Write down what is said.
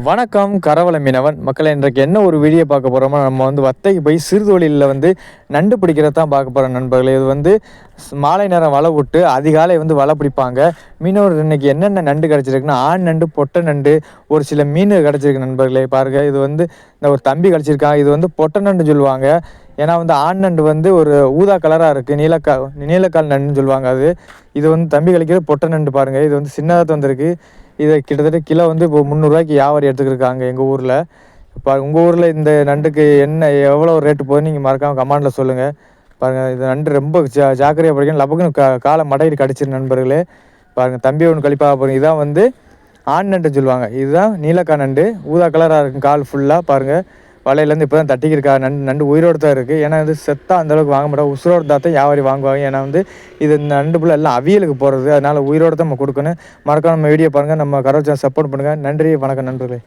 வணக்கம் கரவல மீனவன் மக்களை, இன்றைக்கு என்ன ஒரு வீடியோ பார்க்க போகிறோமோ, நம்ம வத்தைக்கு போய் சிறுதொழிலில் நண்டு பிடிக்கிறத தான் பார்க்க போகிறோம் நண்பர்களே. இது மாலை நேரம் வலை விட்டு அதிகாலை வலை பிடிப்பாங்க. மீனவர் இன்னைக்கு என்னென்ன நண்டு கிடச்சிருக்குன்னா, ஆண் நண்டு, பொட்டை நண்டு, ஒரு சில மீன் கிடச்சிருக்கு நண்பர்களே. பாருங்கள், இது இந்த ஒரு தம்பி கிடச்சிருக்காங்க. இது பொட்டை நண்டு சொல்லுவாங்க. ஏன்னா ஆண் நண்டு ஒரு ஊதா கலராக இருக்குது, நீலக்கால் நண்டுன்னு சொல்லுவாங்க. இது தம்பி கழிக்கிறது பொட்டை நண்டு. பாருங்கள், இது சின்னதாக வந்திருக்கு. இதை கிட்டத்தட்ட கிலோ இப்போ 300 வியாபாரி எடுத்துக்கிருக்காங்க எங்கள் ஊரில். இப்போ உங்கள் ஊரில் இந்த நண்டுக்கு எவ்வளோ ரேட்டு போகுது நீங்கள் மறக்காமல் கமெண்டில் சொல்லுங்கள். பாருங்கள், இது நண்டு ரொம்ப ஜாக்கிரதையாக படிக்கணும். லபக்குன்னு காலை மடையில் கடிச்சிரு நண்பர்களே. பாருங்கள், தம்பி ஒன்று கழிப்பாக போகிறீங்க. இதான் ஆண் நண்டு சொல்லுவாங்க. இதுதான் நீலக்கா நண்டு, ஊதா கலராக இருக்கும் கால் ஃபுல்லாக. பாருங்கள், வலையிலேருந்து இப்போ தான் தட்டிக்கிருக்கா. நண்டு உயிரோடு தான் இருக்குது. ஏன்னா செத்தா அந்தளவுக்கு வாங்க மாட்டோம், உசுரோடு தான் வியாபாரி வாங்குவாங்க. ஏன்னா இது நண்டு புள்ள எல்லாம் அவியலுக்கு போகிறது. அதனால் உயிரோடு தான் நம்ம கொடுக்கணும். மறக்காம நம்ம வீடியோ பாருங்கள், நம்ம கரவல் சேனல் சப்போர்ட் பண்ணுங்கள். நன்றி, வணக்கம் நண்பர்களே.